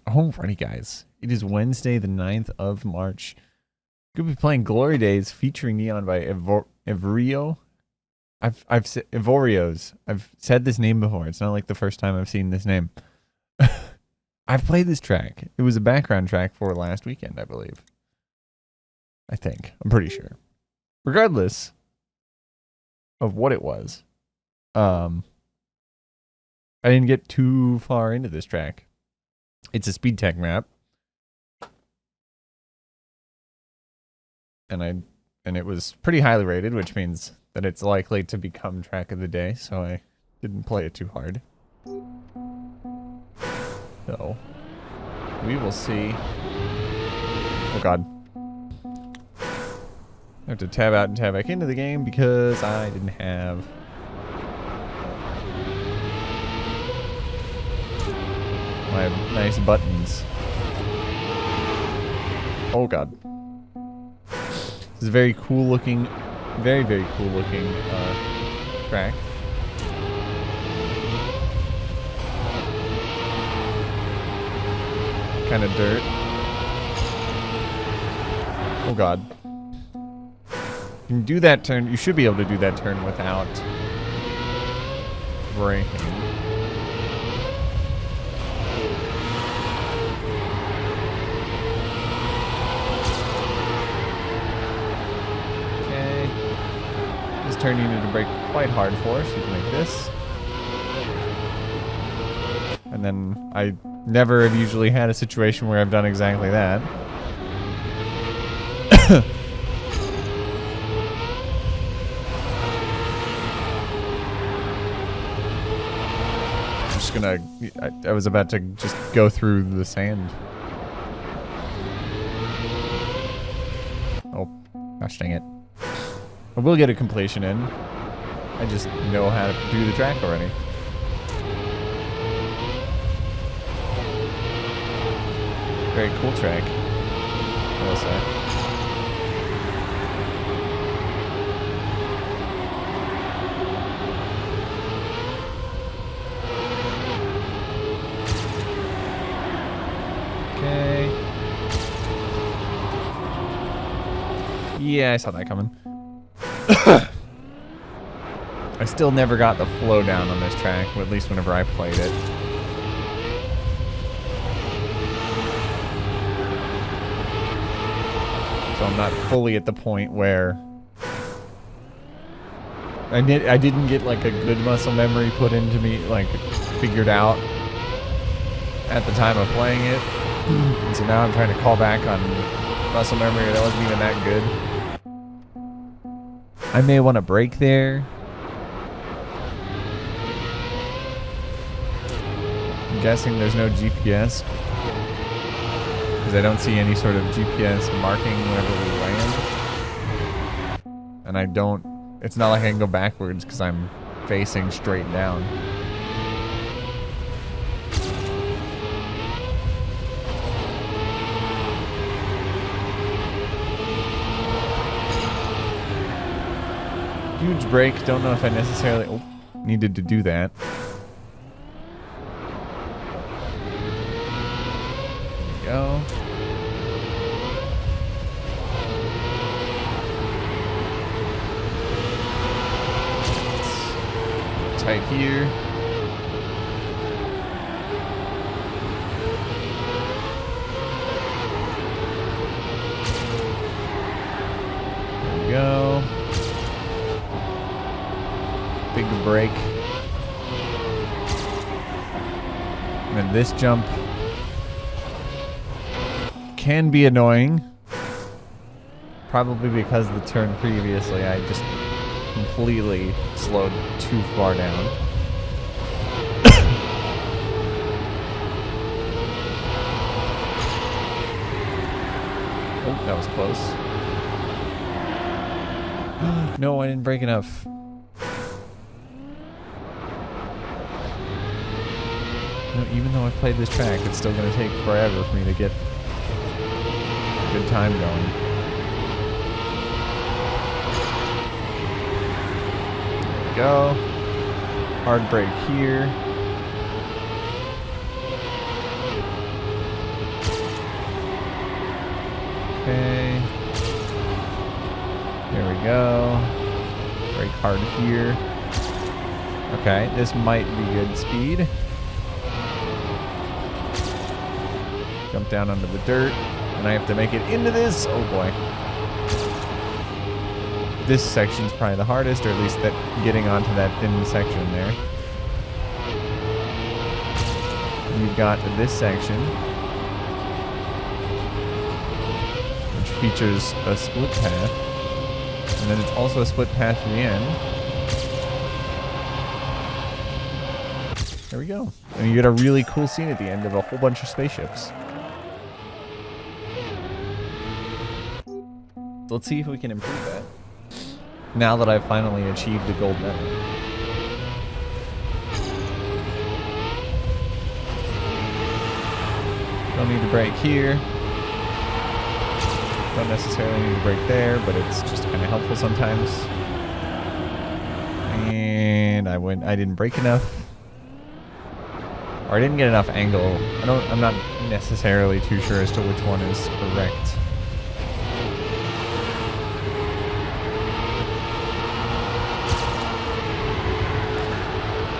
Alrighty, guys. It is Wednesday, the 9th of March. We're going to be playing Glory Days featuring Neon by Evrio. I've said Evorios. I've said this name before. It's not like the first time I've seen this name. I've played this track. It was a background track for last weekend, I believe. I think. I'm pretty sure. Regardless of what it was, I didn't get too far into this track. It's a speed tech map. And it was pretty highly rated, which means that it's likely to become track of the day, so I didn't play it too hard. So we will see. Oh god. I have to tab out and tab back into the game because I didn't have my nice buttons. Oh god. This is a very cool looking, very cool looking track. Kind of dirt. Oh god. You can do that turn. You should be able to do that turn without braking. Okay. This turn you need to brake quite hard for, so you can make this. And then I never have usually had a situation where I've done exactly that. I was about to just go through the sand. Oh, gosh dang it. I will get a completion in. I just know how to do the track already. Very cool track, I will say. Yeah, I saw that coming. I still never got the flow down on this track, at least whenever I played it. So I'm not fully at the point where I didn't get like a good muscle memory put into me, like figured out at the time of playing it. And so now I'm trying to call back on muscle memory that wasn't even that good. I may want to brake there. I'm guessing there's no GPS because I don't see any sort of GPS marking whenever we land. And I don't, it's not like I can go backwards because I'm facing straight down. Huge break. Don't know if I necessarily needed to do that. There we go. It's tight here. There we go. Big break. And then this jump can be annoying. Probably because the turn previously I just completely slowed too far down. Oh, that was close. No, I didn't break enough. Even though I've played this track, it's still going to take forever for me to get a good time going. There we go. Hard brake here. Okay. There we go. Brake hard here. Okay, this might be good speed. Jump down onto the dirt, and I have to make it into this. Oh boy. This section's probably the hardest, or at least that getting onto that thin section there. You've got this section, which features a split path, and then it's also a split path to the end. There we go. And you get a really cool scene at the end of a whole bunch of spaceships. Let's see if we can improve that. Now that I've finally achieved the gold medal. Don't need to brake here. Don't necessarily need to brake there, but it's just kind of helpful sometimes. And I didn't brake enough. Or I didn't get enough angle. I'm not necessarily too sure as to which one is correct.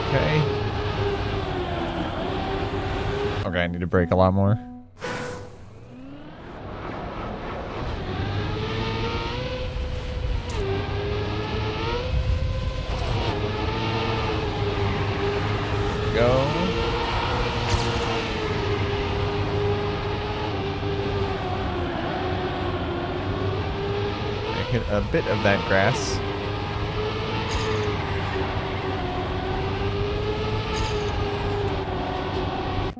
Okay. Okay, I need to brake a lot more. Go. I hit a bit of that grass.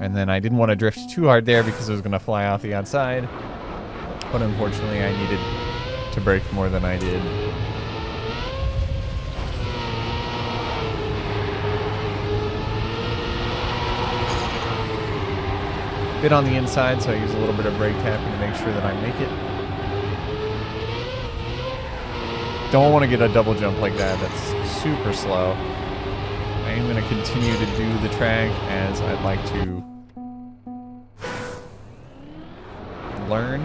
And then I didn't want to drift too hard there because it was going to fly off the outside. But unfortunately, I needed to brake more than I did. Bit on the inside, so I use a little bit of brake tapping to make sure that I make it. Don't want to get a double jump like that. That's super slow. I am going to continue to do the track as I'd like to learn,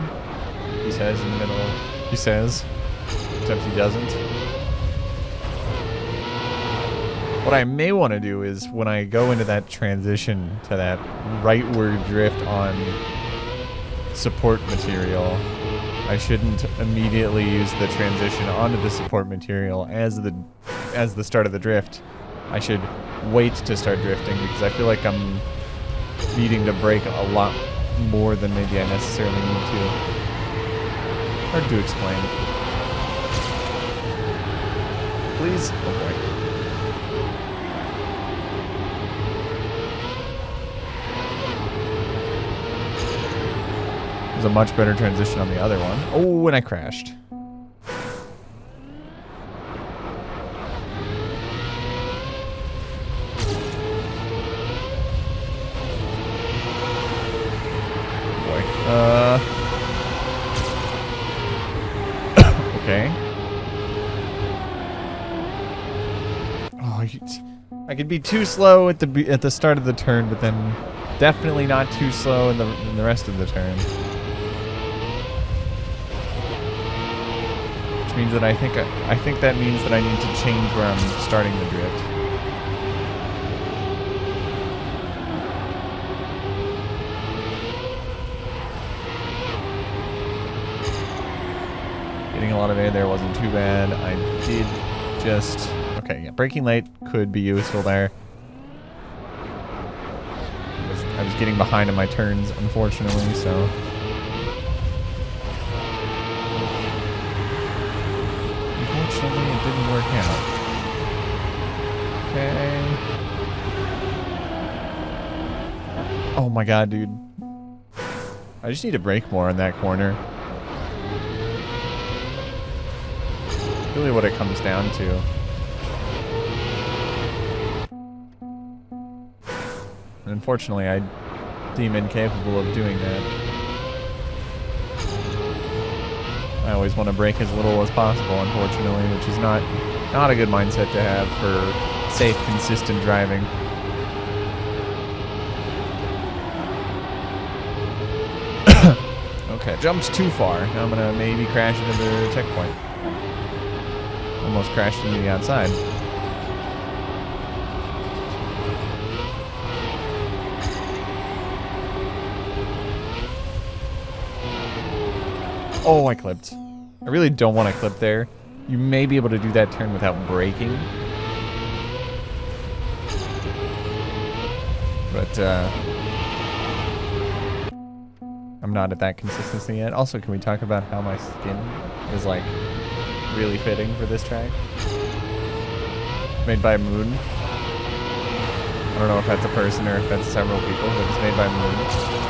he says in the middle. He says, except he doesn't. What I may want to do is when I go into that transition to that rightward drift on support material, I shouldn't immediately use the transition onto the support material as the start of the drift. I should wait to start drifting because I feel like I'm needing to brake a lot more than maybe I necessarily need to. Hard to explain. Please? Oh boy. There's a much better transition on the other one. Oh, and I crashed. Okay. Oh, I could be too slow at the start of the turn, but then definitely not too slow in the rest of the turn. Which means that I think that means that I need to change where I'm starting the drift. Getting a lot of air there wasn't too bad. I did just... Okay, yeah, braking late could be useful there. I was getting behind in my turns, unfortunately, so... Unfortunately, it didn't work out. Okay. Oh my god, dude. I just need to brake more in that corner. Really what it comes down to. And unfortunately, I deem incapable of doing that. I always want to brake as little as possible, unfortunately, which is not a good mindset to have for safe, consistent driving. Okay, jump's too far. Now I'm gonna maybe crash into the checkpoint. Almost crashed into the outside. Oh, I clipped. I really don't want to clip there. You may be able to do that turn without braking. But, I'm not at that consistency yet. Also, can we talk about how my skin is, like, really fitting for this track? Made by Moon. I don't know if that's a person or if that's several people, but it's made by Moon.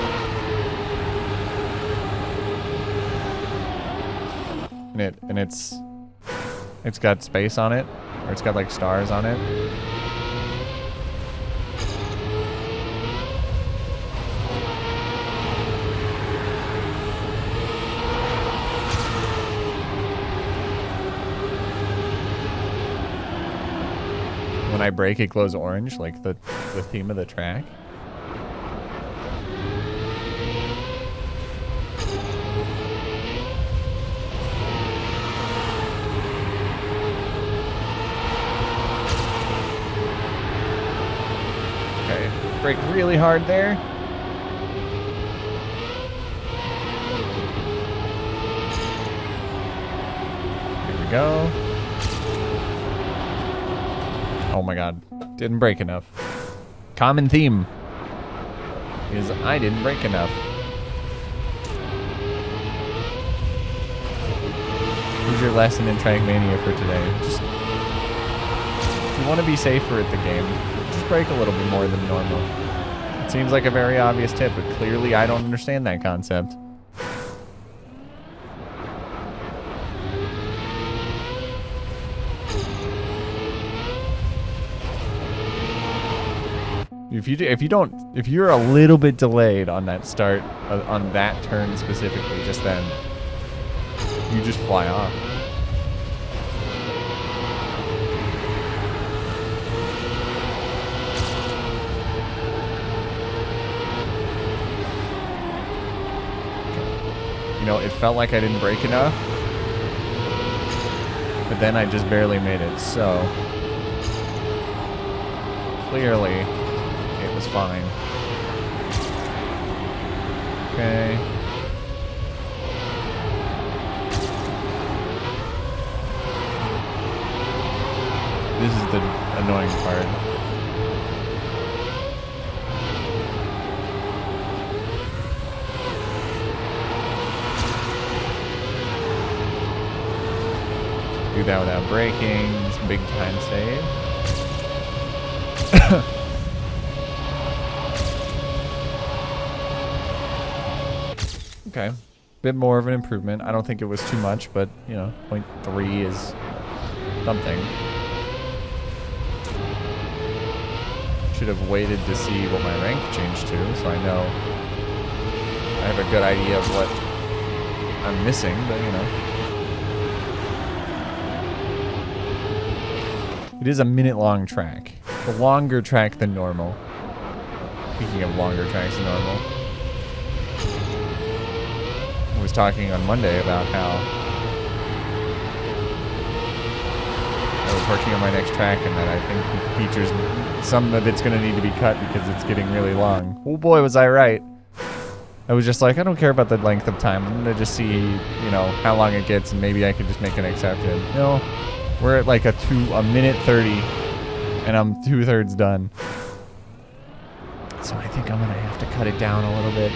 And it's got space on it, or it's got like stars on it. When I brake, it glows orange, like the theme of the track. Brake really hard there. Here we go. Oh my god. Didn't brake enough. Common theme is I didn't brake enough. Here's your lesson in Trackmania for today. Just, if you want to be safer at the game, just brake a little bit more than normal. It seems like a very obvious tip, but clearly I don't understand that concept. If you're a little bit delayed on that start, on that turn specifically, just then, you just fly off. You know, it felt like I didn't brake enough, but then I just barely made it, so clearly it was fine. Okay. This is the annoying part. Do that without braking. It's a big time save. Okay. Bit more of an improvement. I don't think it was too much, but, you know, 0.3 is something. Should have waited to see what my rank changed to, so I know I have a good idea of what I'm missing, but, you know. It is a minute-long track. A longer track than normal. Speaking of longer tracks than normal. I was talking on Monday about how I was working on my next track and that I think features, some of it's going to need to be cut because it's getting really long. Oh boy, was I right. I was just like, I don't care about the length of time. I'm going to just see, you know, how long it gets and maybe I could just make an exception. You know? We're at like a minute 30, and I'm 2/3 done. So I think I'm gonna have to cut it down a little bit.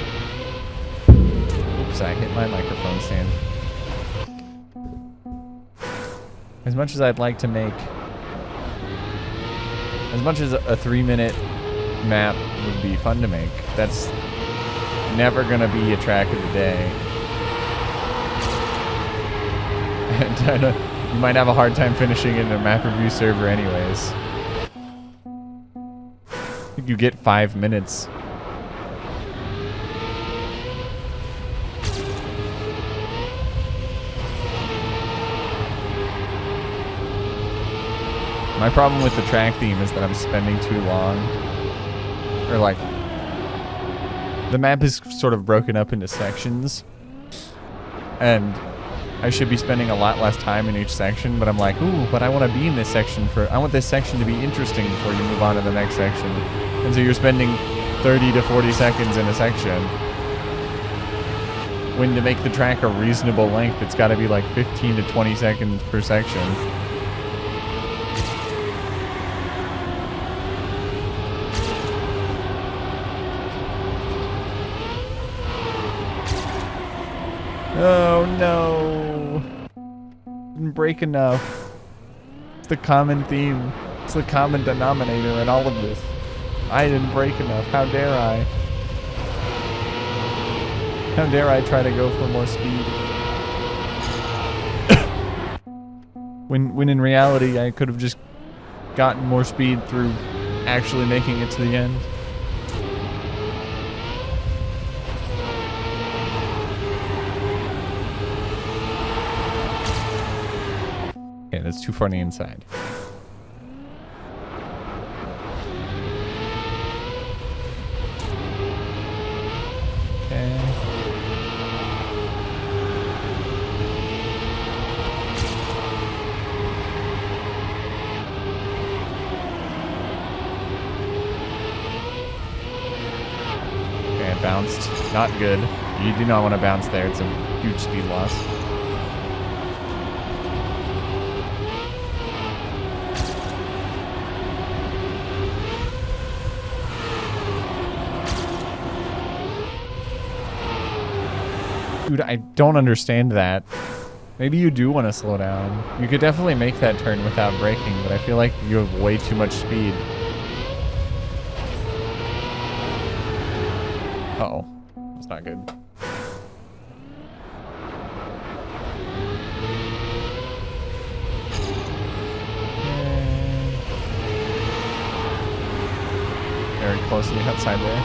Oops, I hit my microphone stand. As much as I'd like to make, as much as a 3-minute map would be fun to make, that's never gonna be a track of the day. And you might have a hard time finishing it in a map review server anyways. I think you get 5 minutes. My problem with the track theme is that I'm spending too long. Or like, the map is sort of broken up into sections. And I should be spending a lot less time in each section, but I'm like, ooh, but I want to be in this section I want this section to be interesting before you move on to the next section. And so you're spending 30 to 40 seconds in a section. When to make the track a reasonable length, it's got to be like 15 to 20 seconds per section. Oh no. Didn't break enough. It's the common theme. It's the common denominator in all of this. I didn't break enough. How dare I? How dare I try to go for more speed? when in reality I could have just gotten more speed through actually making it to the end. Okay, that's too far on the inside. Okay. Okay, I bounced. Not good. You do not want to bounce there. It's a huge speed loss. Dude, I don't understand that. Maybe you do want to slow down. You could definitely make that turn without braking, but I feel like you have way too much speed. Uh-oh. That's not good. Very close to the outside there.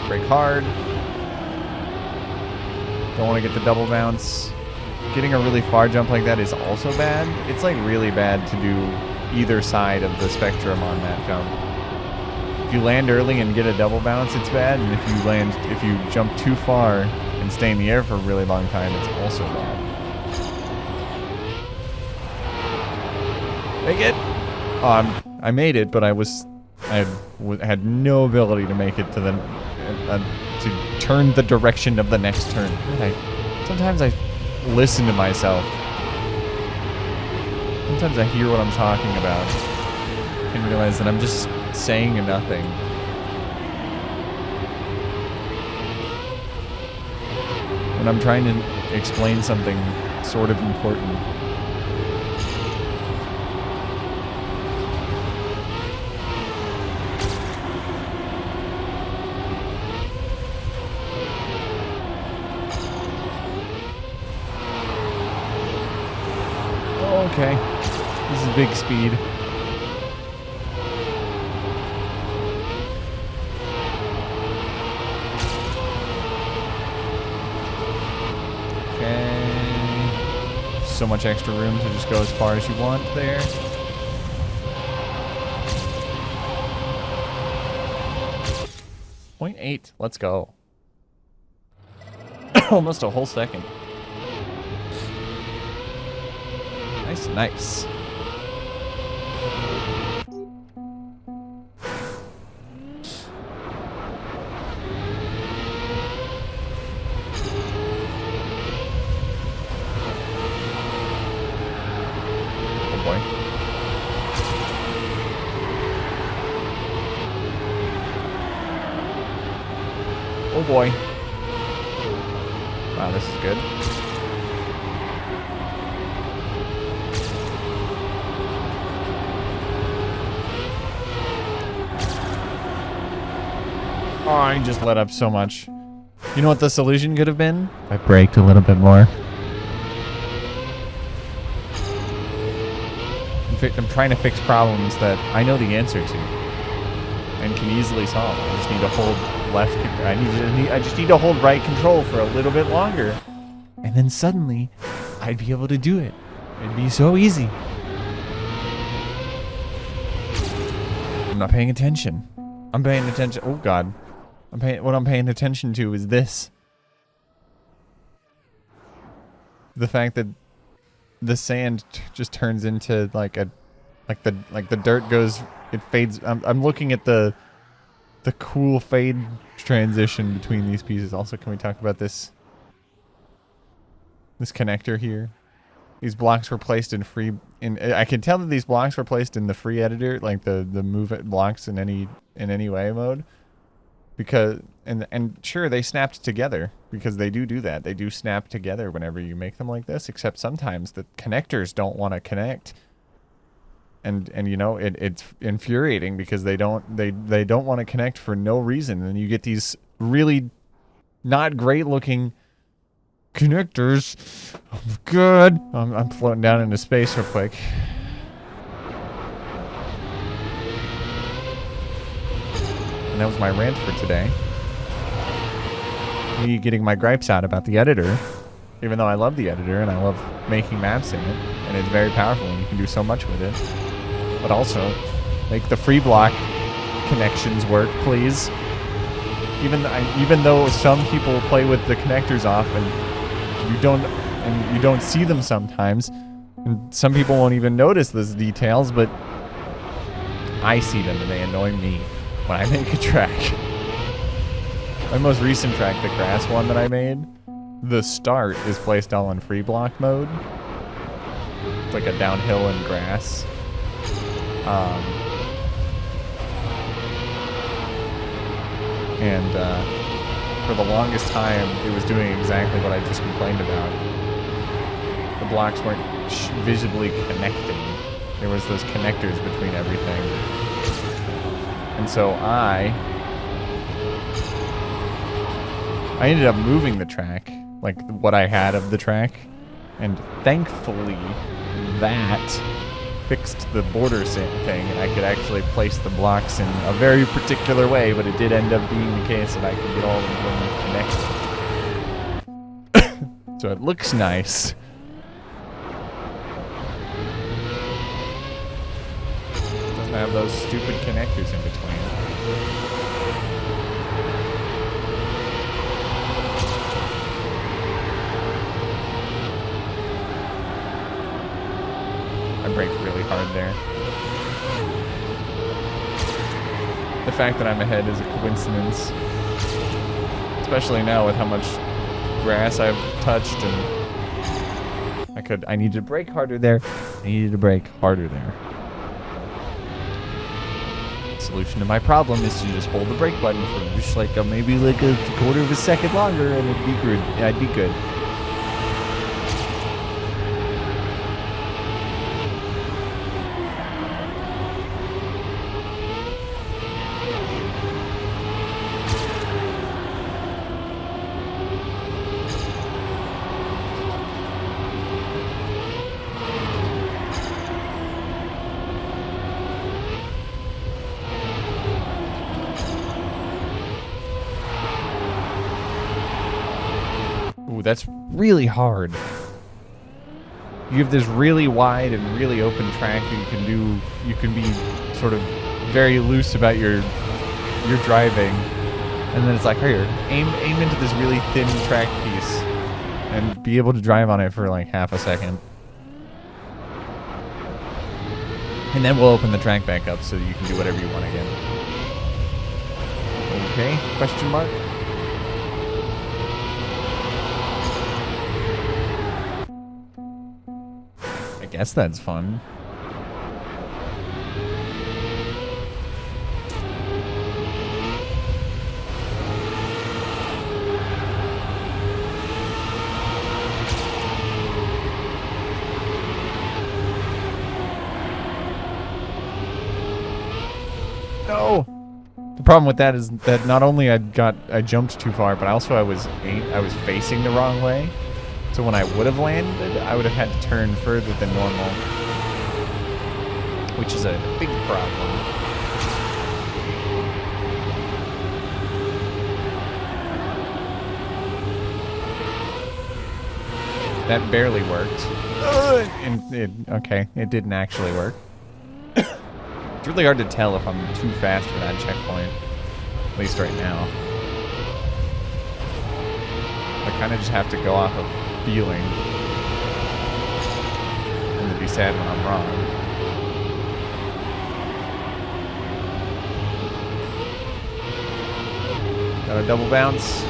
Brake hard. Don't want to get the double bounce. Getting a really far jump like that is also bad. It's like really bad to do either side of the spectrum on that jump. If you land early and get a double bounce, it's bad. And if you jump too far and stay in the air for a really long time, it's also bad. Make it! Oh, I made it, but I had no ability to make it to the to turn the direction of the next turn. Sometimes I listen to myself. Sometimes I hear what I'm talking about and realize that I'm just saying nothing. When I'm trying to explain something sort of important. Okay, this is big speed. Okay, so much extra room to just go as far as you want there. .8, let's go. Almost a whole second. Nice, nice. Oh boy. Oh boy. Wow, this is good. Oh, I just let up so much. You know what the solution could have been? I braked a little bit more. I'm trying to fix problems that I know the answer to and can easily solve. I just need to hold left. I just need to hold right control for a little bit longer, and then suddenly, I'd be able to do it. It'd be so easy. I'm not paying attention. I'm paying attention. Oh God. What I'm paying attention to is this. The fact that the sand just turns into like the dirt goes, it fades. I'm looking at the cool fade transition between these pieces. Also, can we talk about this connector here? These blocks were placed in free. I can tell that these blocks were placed in the free editor, like the move it blocks in any way mode, because and sure they snapped together because they do that. They do snap together whenever you make them like this. Except sometimes the connectors don't want to connect, and you know it's infuriating because they don't want to connect for no reason, and you get these really not great looking connectors. Oh, good. I'm floating down into space real quick. And that was my rant for today. Me getting my gripes out about the editor, even though I love the editor and I love making maps in it, and it's very powerful and you can do so much with it. But also, make the free block connections work, please. Even though some people play with the connectors off and you don't see them sometimes, and some people won't even notice those details, but I see them and they annoy me when I make a track. My most recent track, the grass one that I made, the start is placed all in free block mode. It's like a downhill in grass. For the longest time, it was doing exactly what I just complained about. The blocks weren't visibly connecting. There was those connectors between everything. And so I ended up moving the track, like what I had of the track, and thankfully that fixed the border thing, and I could actually place the blocks in a very particular way, but it did end up being the case that I could get all of them connected. So it looks nice. It doesn't have those stupid connectors in between. I brake really hard there. The fact that I'm ahead is a coincidence. Especially now with how much grass I've touched, and I needed to brake harder there. Solution to my problem is to just hold the brake button for just like maybe like a quarter of a second longer and it'd be good. I'd be good. Ooh, that's really hard. You have this really wide and really open track that you can be sort of very loose about your driving. And then it's like, here, aim into this really thin track piece and be able to drive on it for like half a second. And then we'll open the track back up so you can do whatever you want again. Okay, question mark? I guess that's fun. No! The problem with that is that not only I jumped too far, but also I was facing the wrong way. So when I would have landed, I would have had to turn further than normal, which is a big problem. That barely worked. Okay, it didn't actually work. It's really hard to tell if I'm too fast for that checkpoint, at least right now. kind of just have to go off of feeling. And then be sad when I'm wrong. Got a double bounce.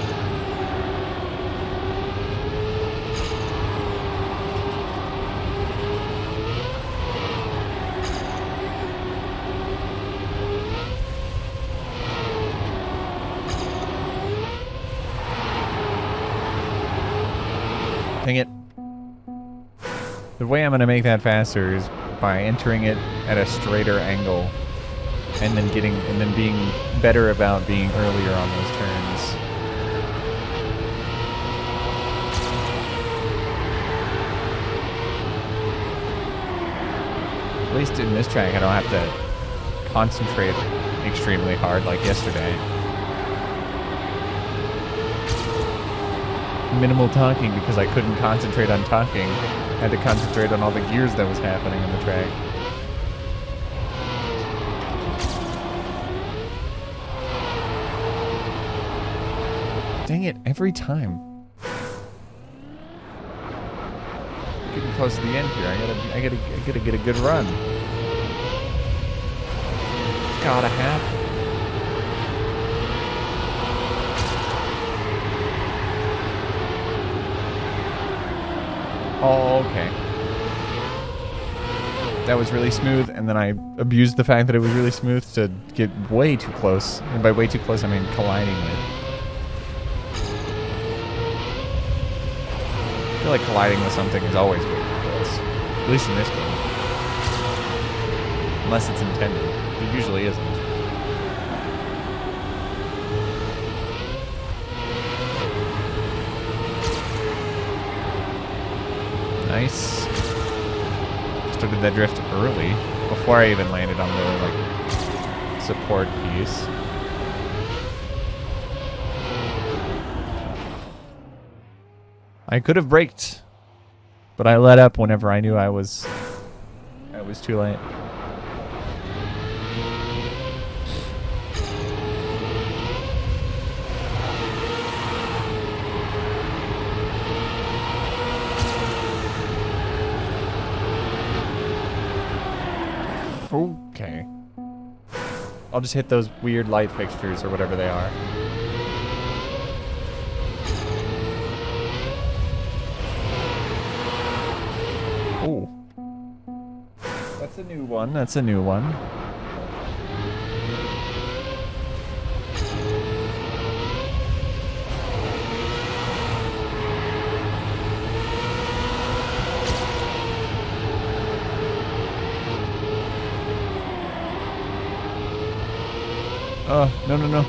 Dang it. The way I'm going to make that faster is by entering it at a straighter angle and then being better about being earlier on those turns. At least in this track I don't have to concentrate extremely hard like yesterday. Minimal talking because I couldn't concentrate on talking. I had to concentrate on all the gears that was happening in the track. Dang it, every time. Getting close to the end here. I gotta get a good run. Gotta happen. Oh, okay. That was really smooth, and then I abused the fact that it was really smooth to get way too close. And by way too close, I mean colliding with. I feel like colliding with something is always way too close. At least in this game. Unless it's intended. It usually isn't. Nice. Started that drift early, before I even landed on the support piece. I could have braked, but I let up whenever I knew I was too late. Okay. I'll just hit those weird light fixtures or whatever they are. Oh. That's a new one. That's a new one. No, no, no.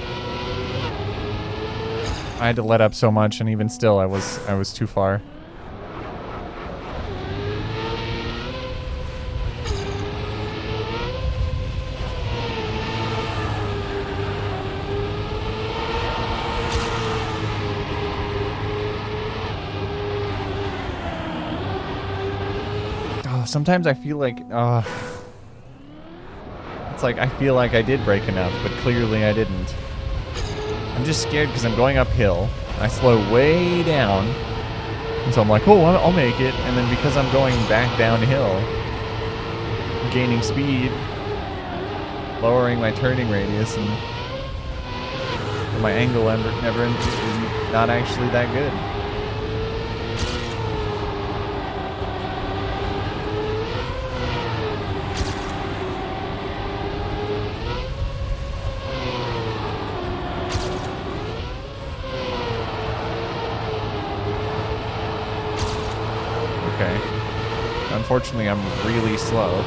I had to let up so much, and even still, I was too far. Oh, sometimes I feel like, it's like I feel like I did brake enough, but clearly I didn't. I'm just scared because I'm going uphill. I slow way down. And so I'm like, oh, I'll make it. And then because I'm going back downhill, gaining speed, lowering my turning radius, and my angle never is not actually that good. Okay. Unfortunately, I'm really slow.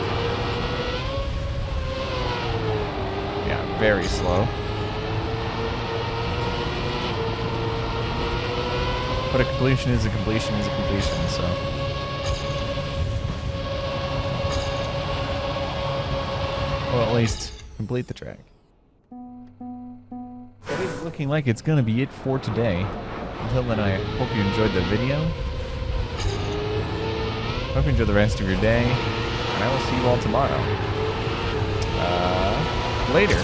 Yeah, very slow. But a completion is a completion is a completion, so. Well, at least complete the track. That is looking like it's going to be it for today. Until then, I hope you enjoyed the video. Hope you enjoy the rest of your day, and I will see you all tomorrow. Later.